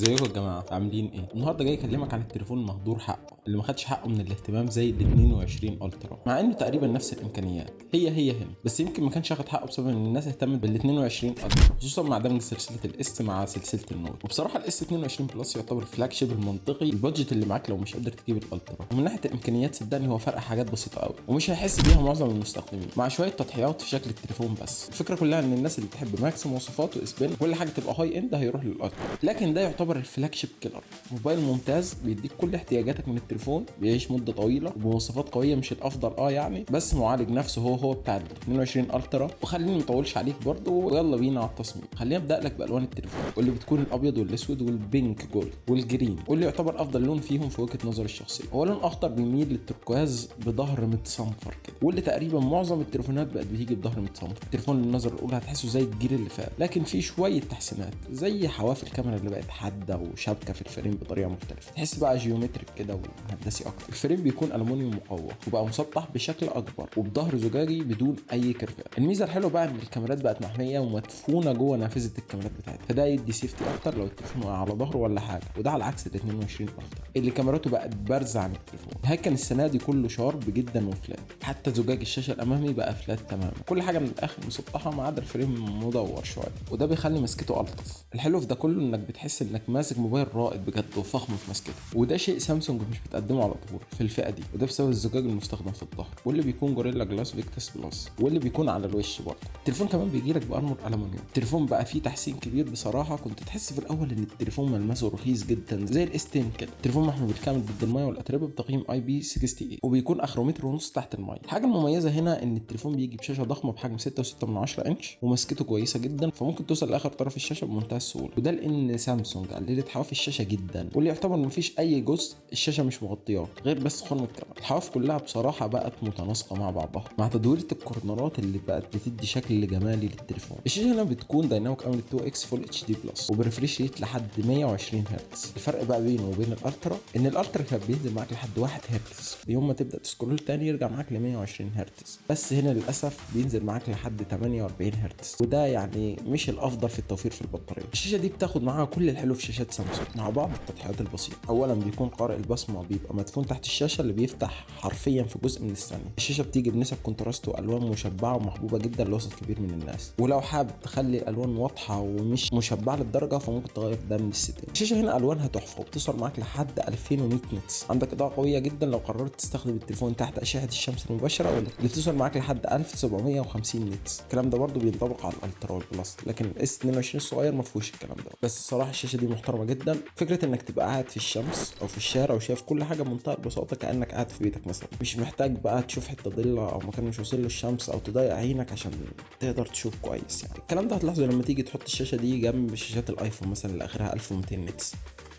ازيكم يا جماعه، عاملين ايه؟ النهارده جاي اكلمك عن التليفون المهدور حقه اللي ما خدش حقه من الاهتمام زي ال 22 الترا، مع انه تقريبا نفس الامكانيات هي هنا، بس يمكن ما كانش واخد حقه بسبب ان الناس اهتمت بال 22 الترا، خصوصا مع دمج سلسله الاس مع سلسله النوت. وبصراحه الاس 22 بلس يعتبر الفلاج شيب المنطقي البادجت اللي معاك لو مش قادر تجيب الالترا. ومن ناحيه الامكانيات صدقني هو فرق حاجات بسيطه قوي ومش هيحس بيها معظم المستخدمين، مع شويه تضحيات في شكل التليفون. بس الفكره كلها ان الناس اللي بتحب ماكس مواصفات واسبان كل حاجه تبقى هاي اند هيروح للالترا، لكن ده يعتبر الفلاج شيب كيلر. موبايل ممتاز بيديك كل احتياجاتك من التليفون، بيعيش مده طويله وبمواصفات قويه، مش الافضل يعني، بس معالج نفسه هو بتاع ال 22 الترا. وخليني مطولش عليك برضه ويلا بينا على التصميم. خليني ابدا لك بالوان التليفون، واللي بتكون الابيض والاسود والبينك جولد والجرين، واللي يعتبر افضل لون فيهم في وجهه نظري الشخصيه هو لون اخضر بيميل للتركواز بظهر متصنفر كده، واللي تقريبا معظم التليفونات بقت بتيجي بظهر متصنفر. التليفون للنظر الاولى هتحسه زي الجيل اللي فات، لكن فيه شويه تحسينات زي حواف الكاميرا اللي بقت حاده وشبكه في الفريم بطريقه مختلفه، تحس بقى جيومتريك كده وهندسي اكتر. الفريم بيكون الومنيوم مقوى وبقى مسطح بشكل اكبر وبظهر زجاجي بدون اي كيرفات. الميزه الحلوه بقى ان الكاميرات بقت محميه ومدفونه جوه نافذه الكاميرات بتاعتها، فده يدي سيفتي اكتر لو التليفون وقع على ظهره ولا حاجه، وده على عكس ال 22 الترا اللي كاميراته بقت بارزه عن التليفون. الهيكل السنه دي كله شارب جدا وفلات، حتى زجاج الشاشه الامامي بقى فلات تماما، كل حاجه من الاخر مسطحه ما عدا الفريم مدور شويه، وده بيخلي مسكته الطف. الحلو في ده كله انك بتحس انك ماسك موبايل رائد بجد وفخم في مسكته، وده شيء سامسونج مش بتقدمه على طول في الفئه دي، وده بسبب الزجاج المستخدم في الظهر واللي بيكون جوريلا جلاس فيكتس بلس، واللي بيكون على الوش برضه. التليفون كمان بيجي لك بارمور الومنيوم. التليفون بقى فيه تحسين كبير بصراحه، كنت تحس في الاول ان التليفون ملمسه رخيص جدا زي الاس 10 كده. التليفون محمي بالكامل ضد الميه والاتربه بتقييم اي بي 68، وبيكون اخره متر ونص تحت الميه. الحاجه المميزه هنا ان التليفون بيجي بشاشه ضخمه بحجم 6.6 انش ومسكته كويسه جدا، فممكن توصل لاخر طرف الشاشه بمنتهى السهوله، وده لان سامسونج قللت حواف الشاشه جدا، واللي يعتبر مفيش اي جزء الشاشه مش مغطياه غير بس خرم الكاميرا. الحواف كلها بصراحه بقت متناسقه مع بعضها، مع تدويره الكورنرات اللي بقت بتدي شكل جمالي للتليفون. الشاشه هنا بتكون دايناميك اموليد 2 اكس فول اتش دي بلس وبريفريش ريت لحد 120 هرتز. الفرق بقى بينه وبين الالترا ان الالترا كان بينزل معاك لحد 1 هرتز، يوم ما تبدا تسكرول تاني يرجع معاك ل 120 هرتز، بس هنا للاسف بينزل معاك لحد 48 هرتز، وده يعني مش الافضل في التوفير في البطاريه. الشاشه دي بتاخد معاها كل الحلو في شاشات سامسونج مع بعض التضحيات البسيطه. اولا بيكون قارئ البصمه بيبقى مدفون تحت الشاشه اللي بيفتح حرفيا في جزء من الثانيه. الشاشه بتيجي بنسب كونتراست والوان مشبعه ومحبوبه جدا لوسط كبير من الناس، ولو حابب تخلي الالوان واضحه ومش مشبعه للدرجه فممكن تغير ده من الستين. الشاشه هنا الوانها تحفه وبتوصل معاك لحد 2100 نيتس. عندك اضاءه قويه جدا لو قررت تستخدم التليفون تحت اشعه الشمس المباشره، واللي بتوصل معاك لحد 1750 نيتس. الكلام ده برضو بينطبق على الالترا والبلس، لكن الاس 22 الصغير ما فيهوش الكلام ده. بس الصراحه الشاشه دي محترمه جدا. فكره انك تبقى قاعد في الشمس او في الشارع وشايف كل حاجه بمنتهى البساطه كانك قاعد في بيتك مثلا، مش محتاج بقى تشوف حته ضله او مكان مش واصل له الشمس او تضيع عينك عشان تقدر تشوف كويس. يعني الكلام ده هتلاحظه لما تيجي تحط الشاشه دي جنب شاشات الايفون مثلا اللي اخرها 1200 نيتس.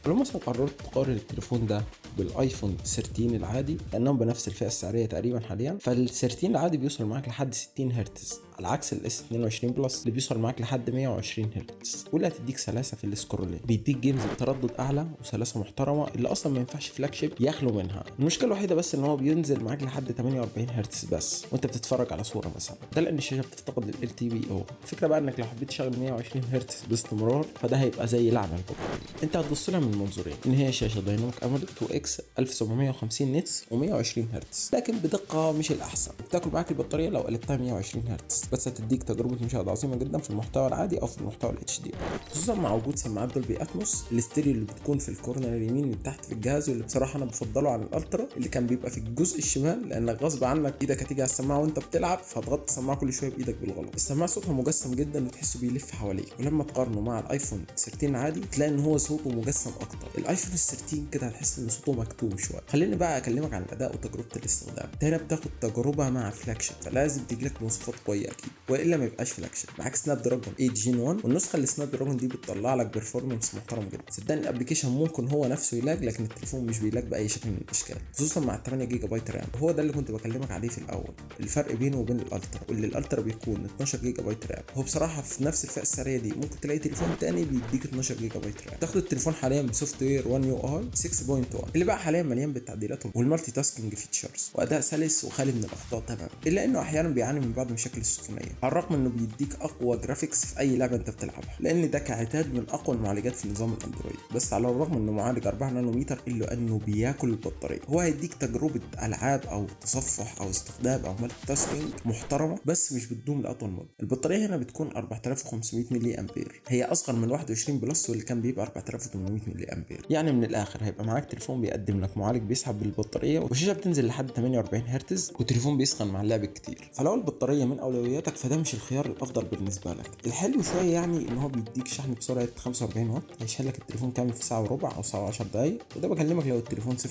لو مثلا قررت تقارن التليفون ده بالايفون 13 العادي لانهم بنفس الفئه السعريه تقريبا حاليا، فال 13 العادي بيوصل معاك لحد 60 هرتز على عكس الاس 22 بلس اللي بيوصل معاك لحد 120 هرتز، واللي هتديك سلاسه في السكرولين. بيديك جيمز بتردد اعلى وسلاسه محترمه اللي اصلا ما ينفعش فلاج شيب يخلو منها. المشكله الوحيده بس ان هو بينزل معاك لحد 48 هرتز بس وانت بتتفرج على صوره مثلا، ده لان الشاشه بتفتقد لل تي بي او. الفكره بقى انك لو حبيت تشغل 120 هرتز باستمرار فده هيبقى زي لعنه البطاريه. انت هتبص لها من منظورين، ان هي شاشه دايناميك اموليد 2 اكس 1750 نيتس و120 هرتز لكن بدقه مش الاحسن، بتاكل معاك البطاريه لو قلبتها 120 هرتز، بس هتديك تجربه مشاهده عظيمه جدا في المحتوى العادي او في المحتوى الاتش دي، خصوصا مع وجود سماعات دولبي اتموس الاستيريو اللي بتكون في الكورنر اليمين من تحت في الجهاز، واللي بصراحه انا بفضله عن الالترا اللي كان بيبقى في الجزء الشمال، لانك غصب عنك ايدك هتيجي على السماعه وانت بتلعب فهتغطي السماعه كل شويه بايدك بالغلط. السماعه صوتها مجسم جدا وتحسه بيلف حواليك، ولما تقارنه مع الايفون 13 عادي تلاقي ان هو صوته مجسم اكتر. الايفون 13 كده هتحس ان صوته مكتوم شويه. خليني بقى اكلمك عن الاداء وتجربه الاستخدام. انت هنا بتاخد تجربه مع فلاج شيب فلازم تجيلك مواصفات قويه اكيد، والا ما يبقاش فلاج شيب. معاك سناب دراجون 8 جين 1، والنسخه اللي سناب دراجون دي بتطلع لك بيرفورمانس محترم جدا. صدقني الابلكيشن ممكن هو نفسه يلاج لكن التليفون مش بيلاج باي شكل من الاشكال، خصوصا مع 8 جيجا بايت رام. هو ده اللي كنت بكلمك عليه في الاول، الفرق بينه وبين الالترا، واللي الالترا بيكون 12 جيجا بايت رام. هو بصراحه في نفس الفئه السعريه دي ممكن تلاقي تليفون تاني بيديك 12 جيجا بايت رام. تاخد التليفون حاليا بسوفت وير 1 يو اي 6.1 اللي بقى حاليا مليان بالتعديلات والمالتي تاسكينج فيتشرز واداء سلس وخالي من الاخطاء تماما، الا انه احيانا بيعاني من بعض مشاكل الصوت السخونيه، على الرغم انه بيديك اقوى جرافيكس في اي لعبه انت بتلعبها، لان ده كعتاد من اقوى المعالجات في نظام الاندرويد. بس على الرغم انه معالج 4 نانومتر الا انه بياكل البطاريه. هو هيديك تجربه العاب او تصفح او استخدام او مالتي تاسكينج محترمه، بس مش بتدوم لاطول مده. البطاريه هنا بتكون 4500 ملي امبير، هي اصغر من 21 بلس واللي كان بيبقى 4800 ملي امبير. يعني من الاخر هيبقى معاك تليفون بيقدم لك معالج بيسحب بالبطاريه، وشاشه بتنزل لحد 48 هرتز، وتليفون بيسخن مع اللعب كتير. فلو البطاريه من اولوياتك فده مش الخيار الافضل بالنسبه لك. الحلو شويه يعني ان هو بيديك شحن بسرعه 45 واط، هيشحن لك التليفون كامل في ساعه وربع او ساعه و10 دقائق، وده بكلمك لو التليفون 0%.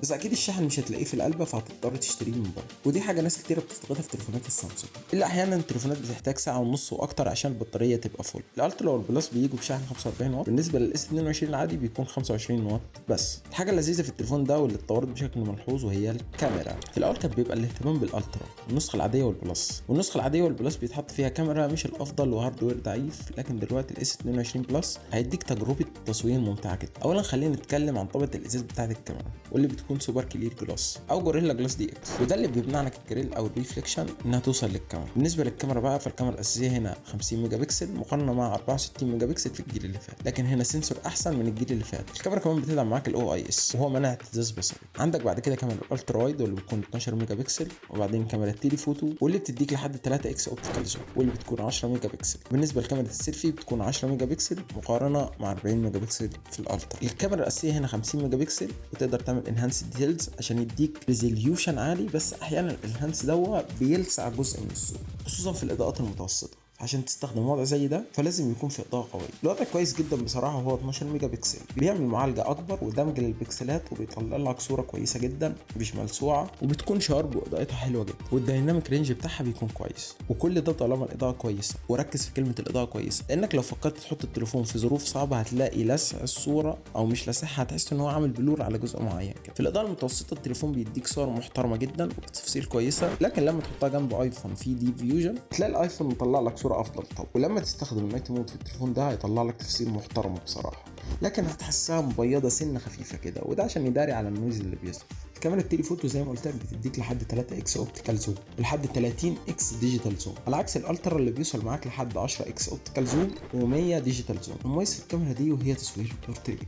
بس اكيد الشحن مش هتلاقيه في العلبه، فهتضطر تشتريه من بره، ودي حاجه ناس كتير بتفتقدها في تليفونات السامسونج. الا احيانا التليفونات بتحتاج ساعه ونص واكتر عشان البطاريه تبقى فول. الالترا والبلس بيجوا بشحن 45 واط، بالنسبه للاس 22 العادي بيكون 25 واط بس. الحاجه اللذيذه في التليفون ده واللي اتطورت بشكل ملحوظ وهي الكاميرا. في الاول كان بيبقى الاهتمام بالالترا، النسخه العاديه والبلس، والنسخه العاديه والبلس بيتحط فيها كاميرا مش الافضل وهاردوير ضعيف. لكن دلوقتي الاس 22 بلس هيديك تجربه تصوير ممتعه جدا. اولا خلينا نتكلم عن طبقه الازاز بتاعه الكاميرا، واللي بتكون سوبر كلير جلاس او جوريلا جلاس دي اكس، وده اللي بيمنع لك الجريل او الريفليكشن انها توصل للكاميرا. بالنسبه للكاميرا بقى، فالكاميرا الاساسيه هنا 50 ميجا بكسل مقارنه مع 64 ميجا بكسل في الجيل اللي فات، لكن هنا سنسور احسن من الجيل اللي فات. الكاميرا كمان بتدعم معاك الاو اي اس وهو منع اهتزاز بصري. عندك بعد كده كاميرا الالترا وايد واللي بتكون 12 ميجا بكسل، وبعدين كاميرا التيلي فوتو واللي بتديك لحد 3 اكس اوبتيكال زوم واللي بتكون 10 ميجا بكسل. بالنسبه لكاميرا السيلفي بتكون 10 ميجا بكسل مقارنه مع 40 ميجا بكسل في الالترا. الكاميرا الاساسيه هنا 50 ميجا بكسل، وتقدر تعمل انهانس ديتيلز عشان يديك ريزوليوشن عالي، بس احيانا الانهانس ده بيلسع جزء من الصوره خصوصا في الاضاءات المتوسطه. عشان تستخدم وضع زي ده فلازم يكون في اضاءه قويه. الوضع كويس جدا بصراحه، هو 12 ميجا بكسل بيعمل معالجه اكبر ودمج للبكسلات، وبيطلع لك صوره كويسه جدا مش ملسوعه، وبتكون شارب واضاءتها حلوه جدا، والديناميك رينج بتاعها بيكون كويس. وكل ده طالما الاضاءه كويسه. وركز في كلمه الاضاءه كويسه، لانك لو فكرت تحط التليفون في ظروف صعبه هتلاقي لسع الصوره او مش لسعها، هتحس ان هو عامل بلور على جزء معين كده. في الاضاءه المتوسطه التليفون بيديك صور محترمه جدا وبتفاصيل كويسه، لكن لما تحطها جنب ايفون في دي فيوجن تلاقي الايفون مطلع لك صوره افضل. طب ولما تستخدم النايت مود في التليفون ده هيطلع لك تفاصيل محترمه بصراحه، لكن هتحسها مبيضه سنه خفيفه كده، وده عشان يداري على النويز اللي بيظهر. كاميرا التيلي فوتو زي ما قلت لك بتديك لحد 3 اكس اوبتيكال زوم ولحد 30 اكس ديجيتال زوم، على عكس الالترا اللي بيوصل معاك لحد 10 اكس اوبتيكال زوم و100 ديجيتال زوم. المميز في الكاميرا دي وهي تصوير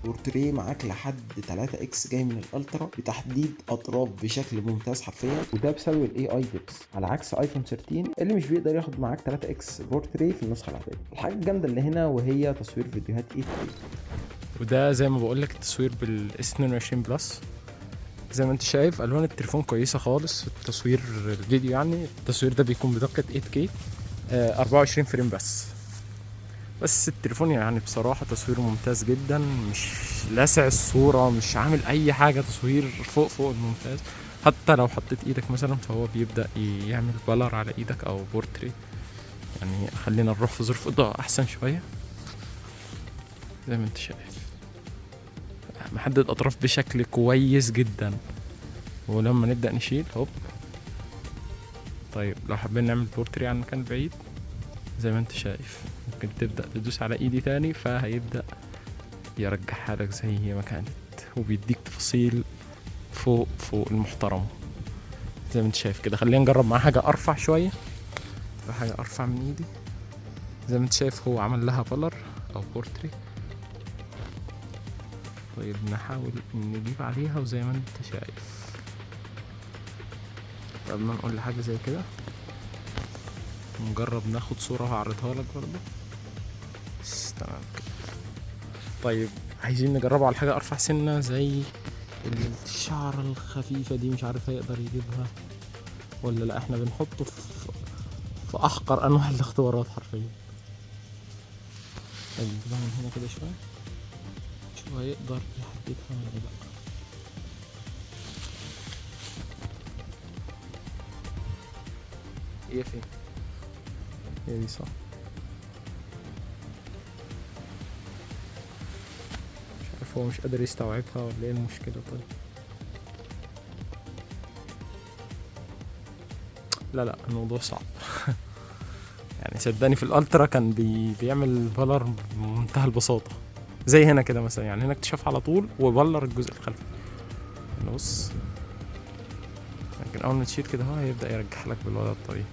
بورتريه معاك لحد 3 اكس جاي من الالترا بتحديد اطراف بشكل ممتاز حرفيا، وده بسبب الاي اي ديبس، على عكس ايفون 13 اللي مش بيقدر ياخد معاك 3 اكس بورتريه في النسخه العاديه. الحاجه الجامده اللي هنا وهي تصوير فيديوهات 8K، وده زي ما بقول لك التصوير بالاس 22 بلس. زي ما انت شايف الوان التليفون كويسه خالص في التصوير الفيديو. يعني التصوير ده بيكون بدقه 8K 24 فريم بس التليفون يعني بصراحه تصويره ممتاز جدا، مش لاسع الصوره، مش عامل اي حاجه، تصوير فوق الممتاز. حتى لو حطيت ايدك مثلا فهو بيبدا يعمل بلر على ايدك او بورتري. يعني خلينا نروح في ظروف اضاءه احسن شويه. زي ما انت شايف محدد اطراف بشكل كويس جدا. ولما نبدأ نشيل هوب، طيب لو حابين نعمل بورتري عن مكان بعيد زي ما انت شايف ممكن تبدأ تدوس على ايدي تاني فهيبدأ يرجعها لك زي ما كانت، وبيديك تفاصيل فوق المحترمة زي ما انت شايف كده. خلينا نجرب مع حاجة ارفع شوية، حاجة ارفع من ايدي. زي ما انت شايف هو عمل لها بلر او بورتري. طيب نحاول نجيب عليها وزي ما انت شايف. طب ما نقول لحاجة زي كده، نجرب ناخد صورة وهعرضها لك برضه. تمام كده. طيب عايزين نجربه على حاجة ارفع سنة زي الشعر الخفيفة دي، مش عارف هيقدر يجيبها ولا لا. احنا بنحطه في احقر انواع الاختبارات حرفيا. نجيبها من هنا كده شوية، شو هيقدر يحددها ولا لا. هي فين؟ هي دي صح. مش عارف هو مش قادر يستوعبها ولا ايه المشكلة. طيب لا الموضوع صعب. يعني صدقني في الالترا كان بيعمل بلر بمنتهى البساطة زي هنا كده مثلا. يعني هنا اكتشاف على طول وبلر الجزء الخلفي. بص، لكن اول ما تشيل كده هو هيبدأ يرجح لك بالوضع الطبيعي.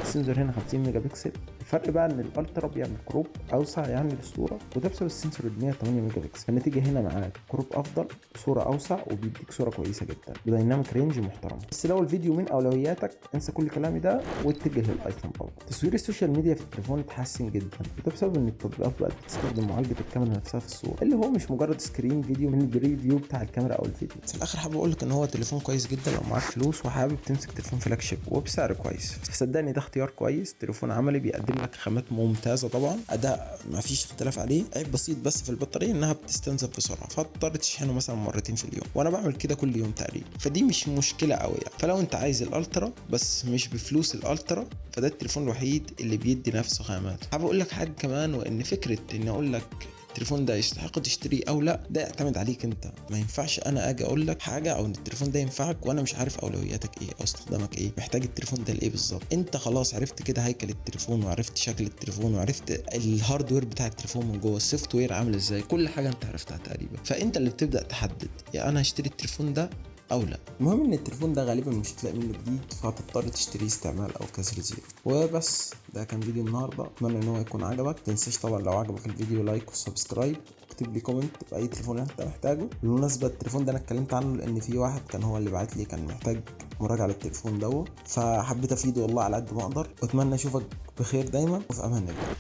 السنسور هنا 50 ميجا بكسل. الفرق بقى ان الالترا بيعمل كروب اوسع يعني للصوره، وده بسبب السنسور ال 108 ميجا بكسل. فالنتيجه هنا معاك كروب افضل، صوره اوسع، وبيديك صوره كويسه جدا وديناميك رينج محترم. بس لو الفيديو من اولوياتك انسى كل كلامي ده واتجه للايفون باور. تصوير السوشيال ميديا في التليفون اتحسن جدا، وده بسبب ان التطبيقات بقت بتستخدم معالجه الكاميرا نفسها في الصوره، اللي هو مش مجرد سكرين فيديو من البريفيو بتاع الكاميرا او الفيديو. في الاخر حابب اقول لك ان هو تليفون كويس جدا لو معاك فلوس وحابب تمسك تليفون فلاج شيب وبسعر كويس. فصدقني ده اختيار كويس، تليفون عملي بيقدم لك خامات ممتازه، طبعا اداء ما فيش اختلاف عليه. عيب بسيط بس في البطاريه انها بتستنزف بسرعه، فتضطر تشحنه مثلا مرتين في اليوم، وانا بعمل كده كل يوم تقريبا، فدي مش مشكله قوي يعني. فلو انت عايز الالترا بس مش بفلوس الالترا، فده التليفون الوحيد اللي بيدي نفسه خامات. حابب اقول لك حاجه كمان، وان فكره اني اقول لك التليفون ده يستحق تشتريه او لا، ده يعتمد عليك انت. ما ينفعش انا اجي اقول لك حاجه او ان التليفون ده ينفعك وانا مش عارف اولوياتك ايه او استخدامك ايه، محتاج التليفون ده لايه بالظبط. انت خلاص عرفت كده هيكل التليفون، وعرفت شكل التليفون، وعرفت الهاردوير بتاع التليفون من جوه، السوفت وير عامل ازاي، كل حاجه انت عرفتها تقريبا. فانت اللي بتبدا تحدد يا انا هشتري التليفون ده او لا. المهم ان التليفون ده غالبا مش هتلاقي منه جديد، فهتضطر تشتريه استعمال او كسر زيرو. وبس ده كان فيديو النهارده، اتمنى ان هو يكون عجبك. متنساش طبعا لو عجبك الفيديو لايك وسبسكرايب، اكتب لي كومنت باي تليفون انت محتاجه. بالمناسبه التليفون ده انا اتكلمت عنه لان في واحد كان هو اللي بعت لي كان محتاج مراجعه للتليفون ده، فحبيت افيده والله على قد ما اقدر. واتمنى اشوفك بخير دايما وفي امان الله.